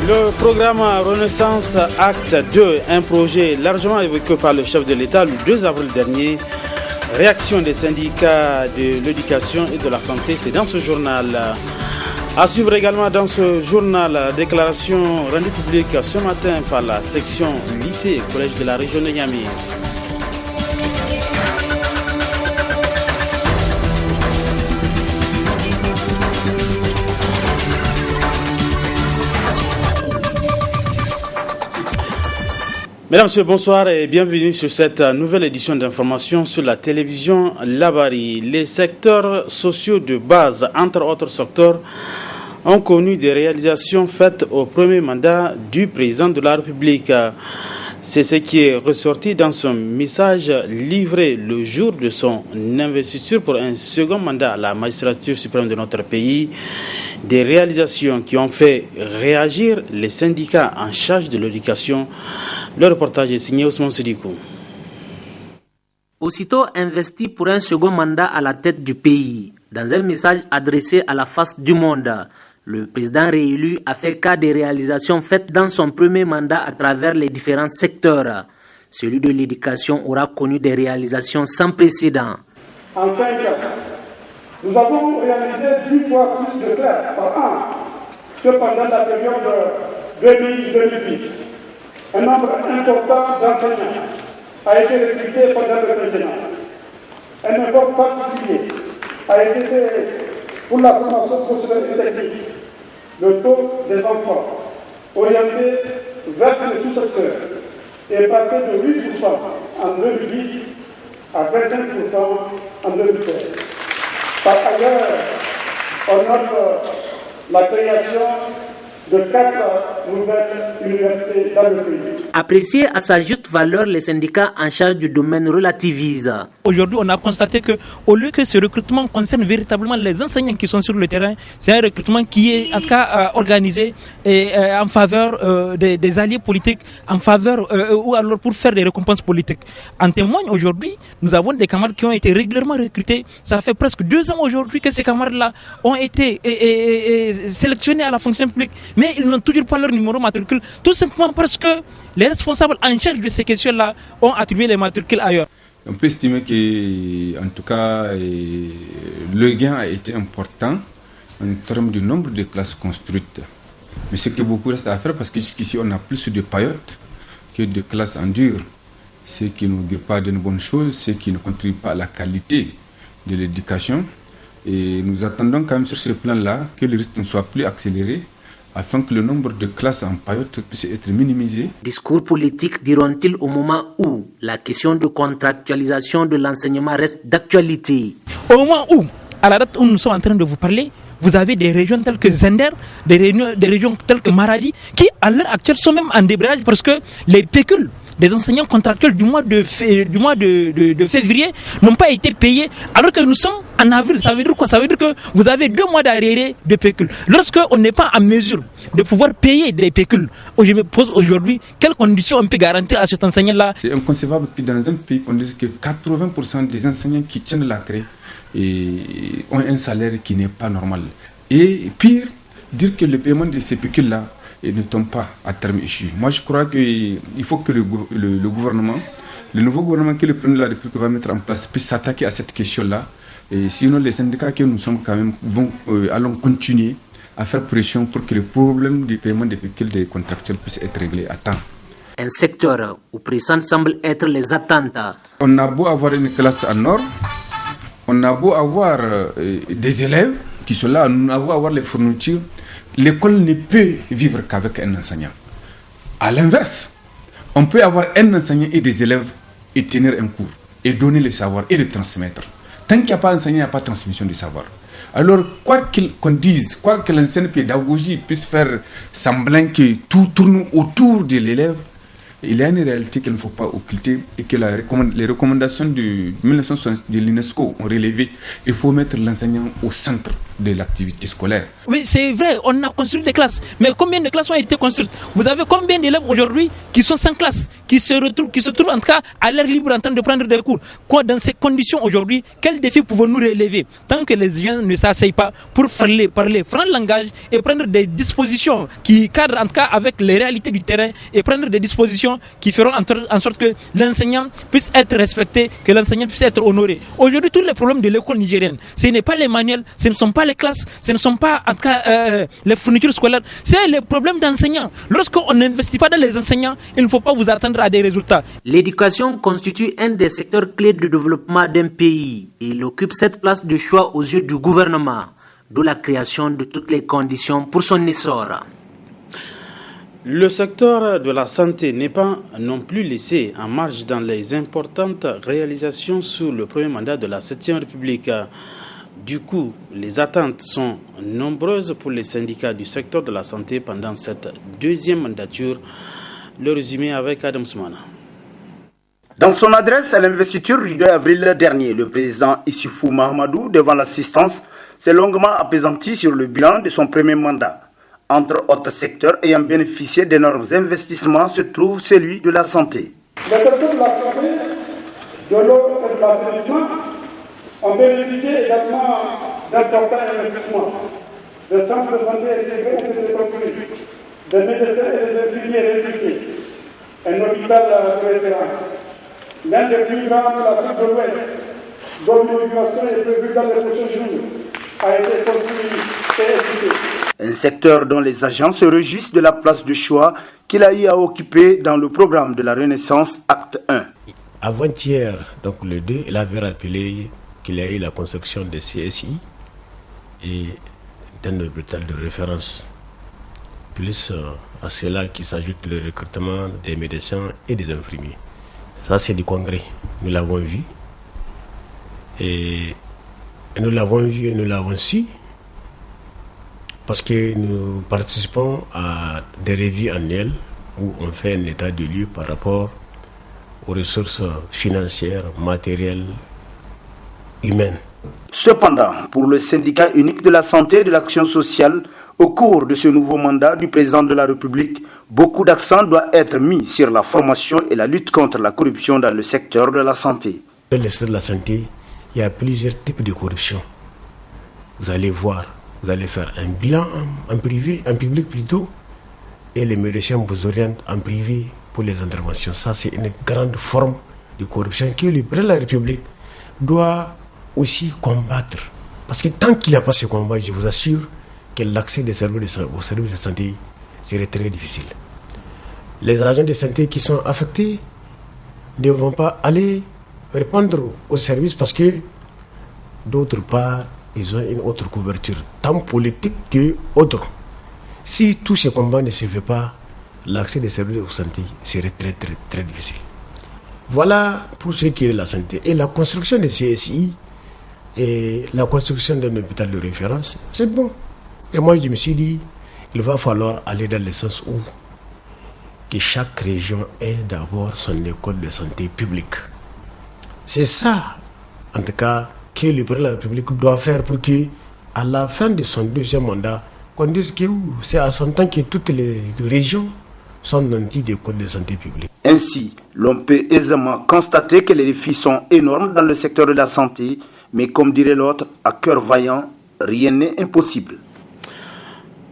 Le programme Renaissance Acte 2, un projet largement évoqué par le chef de l'État le 2 avril dernier. Réaction des syndicats de l'éducation et de la santé, c'est dans ce journal. À suivre également dans ce journal, la déclaration rendue publique ce matin par la section lycée et collège de la région de Niamey. Mesdames, Messieurs, bonsoir et bienvenue sur cette nouvelle édition d'information sur la télévision Labari. Les secteurs sociaux de base, entre autres secteurs, ont connu des réalisations faites au premier mandat du président de la République. C'est ce qui est ressorti dans son message livré le jour de son investiture pour un second mandat à la magistrature suprême de notre pays. Des réalisations qui ont fait réagir les syndicats en charge de l'éducation. Le reportage est signé Ousmane Sidikou. Aussitôt investi pour un second mandat à la tête du pays, dans un message adressé à la face du monde, le président réélu a fait cas des réalisations faites dans son premier mandat à travers les différents secteurs. Celui de l'éducation aura connu des réalisations sans précédent. En 5 ans, nous avons réalisé 10 fois plus de classes par an que pendant la période 2000-2010. Un nombre important d'enseignants a été recruté pendant le quinquennat. Un effort particulier a été fait pour la formation sociale et technique. Le taux des enfants orientés vers les sous-secteurs est passé de 8% en 2010 à 25% en 2016. Par ailleurs, on note la création de 4 nouvelles universités dans le pays. Appréciés à sa juste valeur, les syndicats en charge du domaine relativisent. Aujourd'hui, on a constaté qu'au lieu que ce recrutement concerne véritablement les enseignants qui sont sur le terrain, c'est un recrutement qui est en tout cas organisé en faveur des alliés politiques, en faveur ou alors pour faire des récompenses politiques. En témoigne aujourd'hui, nous avons des camarades qui ont été régulièrement recrutés. Ça fait presque 2 ans aujourd'hui que ces camarades-là ont été sélectionnés à la fonction publique, mais ils n'ont toujours pas leur numéro matricule, tout simplement parce que les responsables en charge de ces questions-là ont attribué les matricules ailleurs. On peut estimer que, en tout cas, le gain a été important en termes du nombre de classes construites. Mais ce que beaucoup reste à faire, parce que jusqu'ici on a plus de paillotes que de classes en dur, ce qui ne dit pas d'une bonne chose, ce qui ne contribue pas à la qualité de l'éducation. Et nous attendons quand même sur ce plan-là que le rythme soit plus accéléré, afin que le nombre de classes en paillotes puisse être minimisé. Discours politiques diront-ils au moment où la question de contractualisation de l'enseignement reste d'actualité. Au moment où, à la date où nous sommes en train de vous parler, vous avez des régions telles que Zender, des régions telles que Maradi, qui à l'heure actuelle sont même en débrayage parce que les pécules des enseignants contractuels du mois de février n'ont pas été payés alors que nous sommes en avril. Ça veut dire quoi? Ça veut dire que vous avez 2 mois d'arriérés de pécule. Lorsqu'on n'est pas en mesure de pouvoir payer des pécules, je me pose aujourd'hui, quelles conditions on peut garantir à cet enseignant-là? C'est inconcevable que dans un pays qu'on dise que 80% des enseignants qui tiennent la craie ont un salaire qui n'est pas normal. Et pire, dire que le paiement de ces pécules-là ne tombe pas à terme échu. Moi, je crois qu'il faut que le gouvernement, le nouveau gouvernement que le président de la République va mettre en place, puisse s'attaquer à cette question-là. Et sinon, les syndicats que nous sommes quand même allons continuer à faire pression pour que le problème du paiement des pécules des contractuels puisse être réglé à temps. Un secteur où pressant semble être les attentes. On a beau avoir une classe en or, on a beau avoir des élèves qui sont là, on a beau avoir les fournitures, l'école ne peut vivre qu'avec un enseignant. À l'inverse, on peut avoir un enseignant et des élèves et tenir un cours, et donner le savoir et le transmettre. Tant qu'il n'y a pas d'enseignant, il n'y a pas de transmission du savoir. Alors, quoi qu'on dise, quoi que l'ancienne pédagogie puisse faire semblant que tout tourne autour de l'élève, il y a une réalité qu'il ne faut pas occulter et que les recommandations de 1960 de l'UNESCO ont relevé. Il faut mettre l'enseignant au centre. de l'activité scolaire. Oui, c'est vrai, on a construit des classes. Mais combien de classes ont été construites? Vous avez combien d'élèves aujourd'hui qui sont sans classe, qui se trouvent en tout cas à l'air libre en train de prendre des cours? Dans ces conditions aujourd'hui, quels défis pouvons-nous relever tant que les gens ne s'asseyent pas pour parler franc langage et prendre des dispositions qui cadrent en tout cas avec les réalités du terrain et prendre des dispositions qui feront en sorte que l'enseignant puisse être respecté, que l'enseignant puisse être honoré. Aujourd'hui, tous les problèmes de l'école nigérienne, ce n'est pas les manuels, ce ne sont pas les classes, ce ne sont pas en tout cas les fournitures scolaires, c'est les problèmes d'enseignants. Lorsqu'on n'investit pas dans les enseignants, il ne faut pas vous attendre à des résultats. L'éducation constitue un des secteurs clés du développement d'un pays et il occupe cette place de choix aux yeux du gouvernement, d'où la création de toutes les conditions pour son essor. Le secteur de la santé n'est pas non plus laissé en marge dans les importantes réalisations sous le premier mandat de la 7e République. Du coup, les attentes sont nombreuses pour les syndicats du secteur de la santé pendant cette deuxième mandature. Le résumé avec Adam Soumana. Dans son adresse à l'investiture du 2 avril dernier, le président Issoufou Mahamadou, devant l'assistance, s'est longuement appesanti sur le bilan de son premier mandat. Entre autres secteurs ayant bénéficié d'énormes investissements se trouve celui de la santé. Le secteur de la santé, de l'eau et de l'assainissement ont bénéficié également d'importants investissements. Des centres de santé intégrés ont été construits, des médecins et des infirmiers recrutés, un hôpital de référence. L'un des plus grands de l'Afrique de l'Ouest, dont l'inauguration est prévue dans les prochains jours, a été construit et équipé. Un secteur dont les agents se réjouissent de la place de choix qu'il a eu à occuper dans le programme de la Renaissance Acte 1. Avant-hier, donc le 2, il avait rappelé qu'il y a eu la construction des CSI et d'un hôpital de référence. Plus à cela qui s'ajoute le recrutement des médecins et des infirmiers. Ça, c'est du congrès. Nous l'avons vu. Et nous l'avons vu et nous l'avons su parce que nous participons à des revues annuelles où on fait un état de lieu par rapport aux ressources financières, matérielles, humaines. Cependant, pour le syndicat unique de la santé et de l'action sociale, au cours de ce nouveau mandat du président de la République, beaucoup d'accent doit être mis sur la formation et la lutte contre la corruption dans le secteur de la santé. Dans le secteur de la santé, il y a plusieurs types de corruption. Vous allez voir, vous allez faire un bilan en privé, en public plutôt, et les médecins vous orientent en privé pour les interventions. Ça, c'est une grande forme de corruption que le président de la République doit aussi combattre. Parce que tant qu'il n'y a pas ce combat, je vous assure que l'accès aux services de santé serait très difficile. Les agents de santé qui sont affectés ne vont pas aller répondre aux services parce que, d'autre part, ils ont une autre couverture, tant politique que autre. Si tout ce combat ne se fait pas, l'accès des services de santé serait très, très, très difficile. Voilà pour ce qui est de la santé. Et la construction des CSI et la construction d'un hôpital de référence, c'est bon. Et moi, je me suis dit, il va falloir aller dans le sens où que chaque région ait d'abord son école de santé publique. C'est ça, en tout cas, que le président de la République doit faire pour que, à la fin de son deuxième mandat, qu'on dise que c'est à son temps que toutes les régions sont dotés d'écoles de santé publique. Ainsi, l'on peut aisément constater que les défis sont énormes dans le secteur de la santé, mais comme dirait l'autre, à cœur vaillant, rien n'est impossible.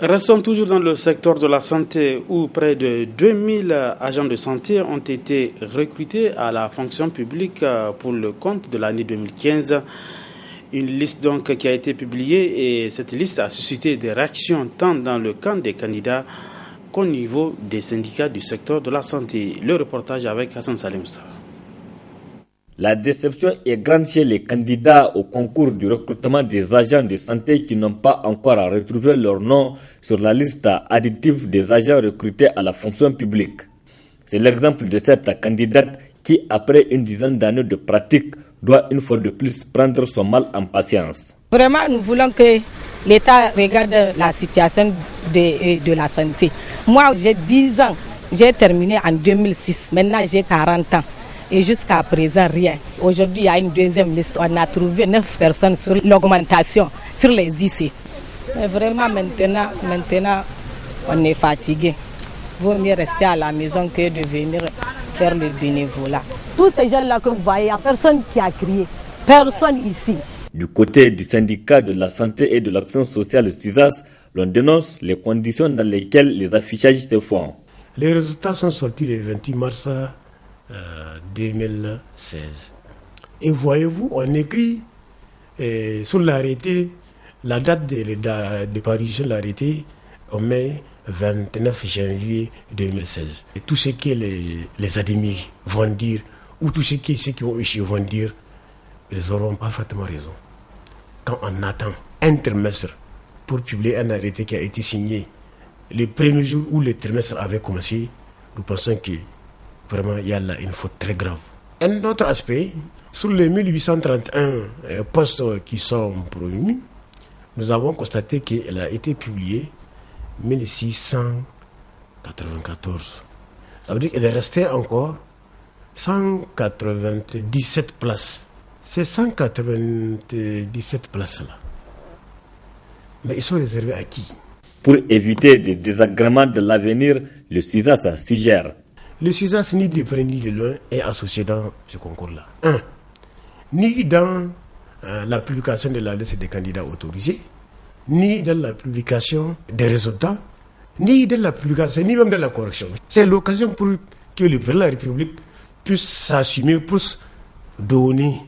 Restons toujours dans le secteur de la santé où près de 2000 agents de santé ont été recrutés à la fonction publique pour le compte de l'année 2015. Une liste donc qui a été publiée et cette liste a suscité des réactions tant dans le camp des candidats qu'au niveau des syndicats du secteur de la santé. Le reportage avec Hassan Salimoussa. La déception est grande chez les candidats au concours du recrutement des agents de santé qui n'ont pas encore retrouvé leur nom sur la liste additive des agents recrutés à la fonction publique. C'est l'exemple de cette candidate qui, après une dizaine d'années de pratique, doit une fois de plus prendre son mal en patience. Vraiment, nous voulons que l'État regarde la situation de la santé. Moi, j'ai 10 ans, j'ai terminé en 2006, maintenant j'ai 40 ans. Et jusqu'à présent, rien. Aujourd'hui, il y a une deuxième liste. On a trouvé 9 personnes sur l'augmentation, sur les IC. Mais vraiment, maintenant, on est fatigué. Il vaut mieux rester à la maison que de venir faire le bénévolat. Tous ces gens-là que vous voyez, il n'y a personne qui a crié. Personne ici. Du côté du syndicat de la santé et de l'action sociale SUSAS, l'on dénonce les conditions dans lesquelles les affichages se font. Les résultats sont sortis le 28 mars 2016. Et voyez-vous, on écrit sur l'arrêté, la date de parution de l'arrêté, on met 29 janvier 2016. Et tout ce que les admis vont dire, ou tout ce que ceux qui ont échoué vont dire, ils auront parfaitement raison. Quand on attend un trimestre pour publier un arrêté qui a été signé le premier jour où le trimestre avait commencé, nous pensons que vraiment il y a là une faute très grave. Un autre aspect, sur les 1831 postes qui sont promis, nous avons constaté qu'elle a été publiée 1694. Ça veut dire qu'il est resté encore 197 places. Ces 197 places-là, mais ils sont réservés à qui? Pour éviter des désagréments de l'avenir, le SUSAS suggère. Le SUSAS, ni de près ni de loin, est associé dans ce concours-là. Ni dans la publication de la liste des candidats autorisés, ni dans la publication des résultats, ni dans la publication, ni même dans la correction. C'est l'occasion pour que le président de la République puisse s'assumer, puisse donner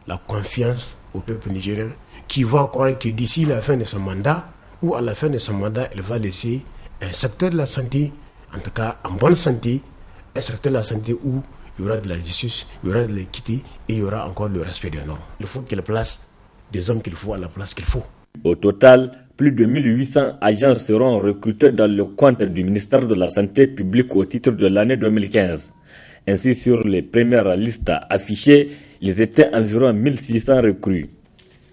la confiance au peuple nigérien qui va croire que d'ici la fin de son mandat, ou à la fin de son mandat, il va laisser un secteur de la santé, en tout cas en bonne santé, un secteur de la santé où il y aura de la justice, il y aura de l'équité et il y aura encore le respect des normes. Il faut qu'il place des hommes qu'il faut à la place qu'il faut. Au total, plus de 1800 agents seront recrutés dans le compte du ministère de la Santé publique au titre de l'année 2015. Ainsi, sur les premières listes affichées, ils étaient environ 1600 recrues.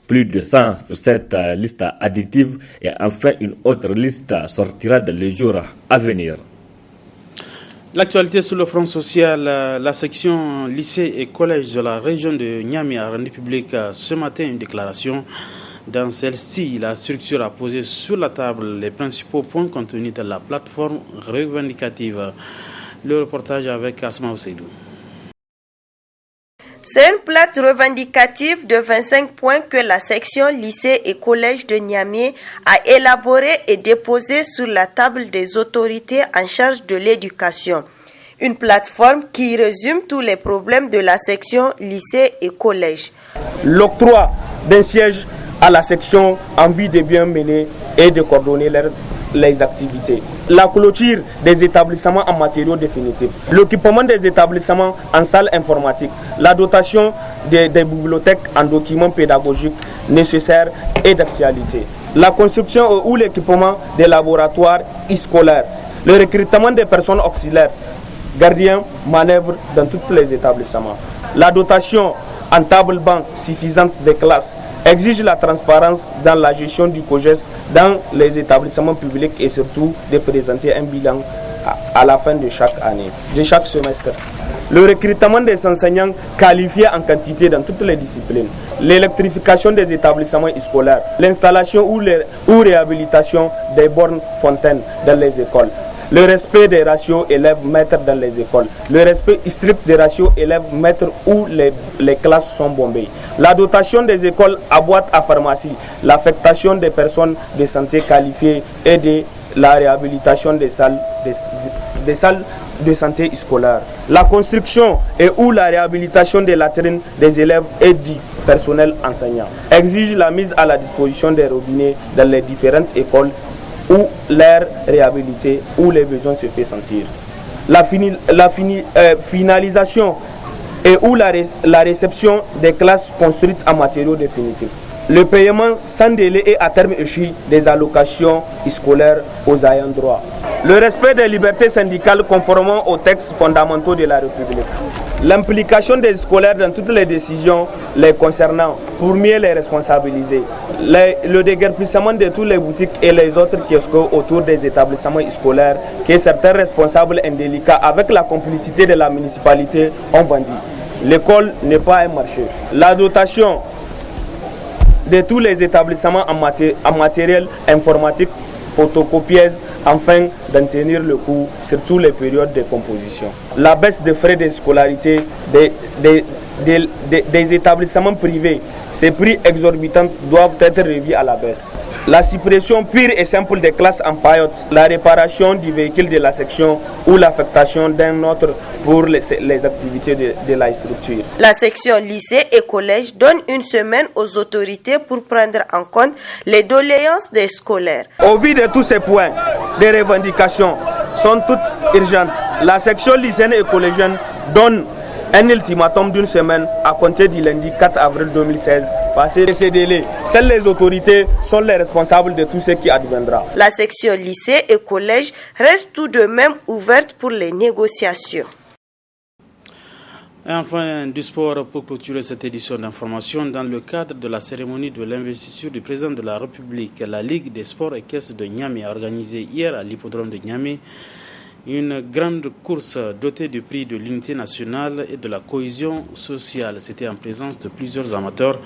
Plus de 100 sur cette liste additive et enfin une autre liste sortira dans les jours à venir. L'actualité sur le front social, la section lycée et collège de la région de Niamey a rendu public ce matin une déclaration. Dans celle-ci, la structure a posé sur la table les principaux points contenus dans la plateforme revendicative. Le reportage avec Asma Oseidou. C'est une plate revendicative de 25 points que la section lycée et collège de Niamey a élaborée et déposée sur la table des autorités en charge de l'éducation. Une plateforme qui résume tous les problèmes de la section lycée et collège. L'octroi d'un siège à la section en vue de bien mener et de coordonner les activités. La clôture des établissements en matériaux définitifs. L'équipement des établissements en salles informatiques. La dotation des bibliothèques en documents pédagogiques nécessaires et d'actualité. La construction ou l'équipement des laboratoires scolaires. Le recrutement des personnes auxiliaires, gardiens, manœuvres dans tous les établissements. La dotation en table-banc suffisante des classes exige la transparence dans la gestion du COGES dans les établissements publics et surtout de présenter un bilan à la fin de chaque année, de chaque semestre. Le recrutement des enseignants qualifiés en quantité dans toutes les disciplines, l'électrification des établissements scolaires, l'installation ou réhabilitation des bornes fontaines dans les écoles, le respect des ratios élèves-maîtres dans les écoles, le respect strict des ratios élèves-maîtres où les classes sont bombées, la dotation des écoles à boîte à pharmacie, l'affectation des personnes de santé qualifiées et de la réhabilitation des salles de santé scolaire, la construction et ou la réhabilitation des latrines des élèves et du personnel enseignant, exige la mise à la disposition des robinets dans les différentes écoles où l'air réhabilité, où les besoins se fait sentir. La finalisation et où la réception des classes construites en matériaux définitifs. le paiement sans délai et à terme échu des allocations scolaires aux ayants droit. Le respect des libertés syndicales conformément aux textes fondamentaux de la République. L'implication des scolaires dans toutes les décisions les concernant pour mieux les responsabiliser. Le déguerpissement de toutes les boutiques et les autres kiosques autour des établissements scolaires que certains responsables indélicats avec la complicité de la municipalité ont vendu. L'école n'est pas un marché. La dotation de tous les établissements en matériel informatique photocopieuse afin d'en tenir le coup sur toutes les périodes de composition. La baisse des frais de scolarité des établissements privés, ces prix exorbitants doivent être revus à la baisse. La suppression pure et simple des classes en paillotes, la réparation du véhicule de la section ou l'affectation d'un autre pour les activités de la structure. La section lycée et collège donne une semaine aux autorités pour prendre en compte les doléances des scolaires. Au vu de tous ces points, des revendications sont toutes urgentes. La section lycéenne et collégienne donne un ultimatum d'une semaine à compter du lundi 4 avril 2016. Passé ces délais, seules les autorités sont les responsables de tout ce qui adviendra. La section lycée et collège reste tout de même ouverte pour les négociations. Et enfin, du sport pour clôturer cette édition d'information. Dans le cadre de la cérémonie de l'investiture du président de la République, la Ligue des sports équestres de Niamey a organisé hier à l'hippodrome de Niamey une grande course dotée du prix de l'unité nationale et de la cohésion sociale. C'était en présence de plusieurs amateurs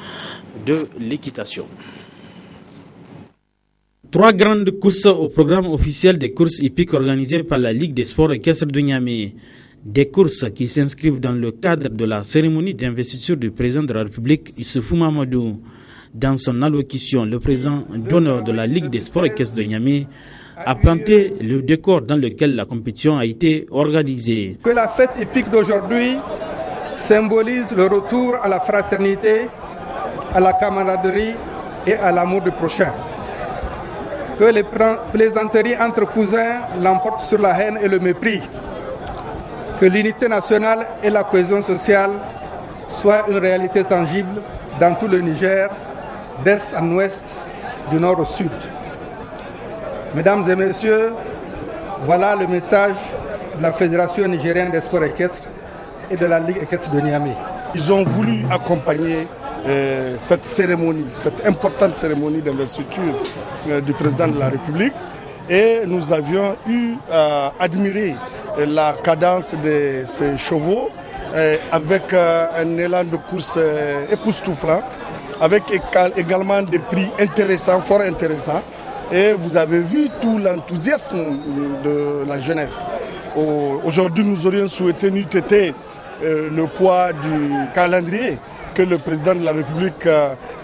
de l'équitation. 3 grandes courses au programme officiel des courses hippiques organisées par la Ligue des sports équestres de Niamey. Des courses qui s'inscrivent dans le cadre de la cérémonie d'investiture du président de la République, Issoufou Mahamadou. Dans son allocution, le président d'honneur de la Ligue des sports équestres de Niamey a planté le décor dans lequel la compétition a été organisée. Que la fête hippique d'aujourd'hui symbolise le retour à la fraternité, à la camaraderie et à l'amour du prochain. Que les plaisanteries entre cousins l'emportent sur la haine et le mépris. Que l'unité nationale et la cohésion sociale soient une réalité tangible dans tout le Niger, d'est en ouest, du nord au sud. Mesdames et messieurs, voilà le message de la Fédération nigérienne des sports équestres et de la Ligue équestre de Niamey. Ils ont voulu accompagner cette cérémonie, cette importante cérémonie d'investiture du président de la République, et nous avions eu à admirer la cadence de ces chevaux avec un élan de course époustouflant, avec également des prix intéressants, fort intéressants. Et vous avez vu tout l'enthousiasme de la jeunesse. Aujourd'hui, nous aurions souhaité n'eût été le poids du calendrier, que le président de la République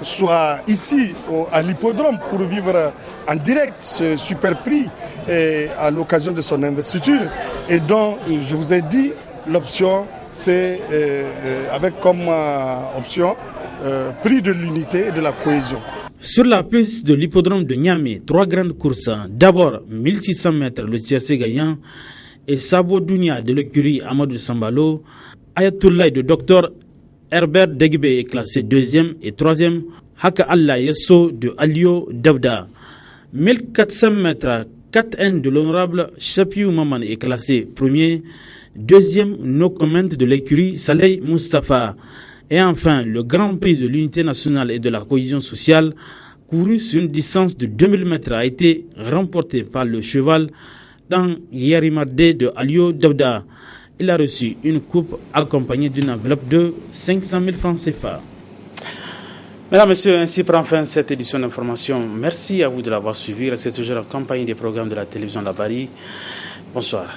soit ici à l'hippodrome pour vivre en direct ce super prix à l'occasion de son investiture. Et donc, je vous ai dit, l'option, c'est avec comme option prix de l'unité et de la cohésion. Sur la piste de l'hippodrome de Niamey, 3 grandes courses. D'abord, 1600 mètres, le tiercé gagnant, et Sabo Dounia de l'écurie Amadou Sambalo. Ayatollah de Dr Herbert Degbe est classé 2e et 3e. Haka Allah Yesso de Alio Davda. 1400 mètres, 4N de l'honorable Chapiou Maman est classé 1er. 2e, No Comment de l'écurie Saleh Mustafa. Et enfin, le Grand Prix de l'unité nationale et de la cohésion sociale, couru sur une distance de 2000 mètres, a été remporté par le cheval dans Yarimadé de Alio Davda. Il a reçu une coupe accompagnée d'une enveloppe de 500 000 francs CFA. Mesdames, Messieurs, ainsi prend fin cette édition d'information. Merci à vous de l'avoir suivi. Restez toujours en compagnie des programmes de la télévision Labari. Bonsoir.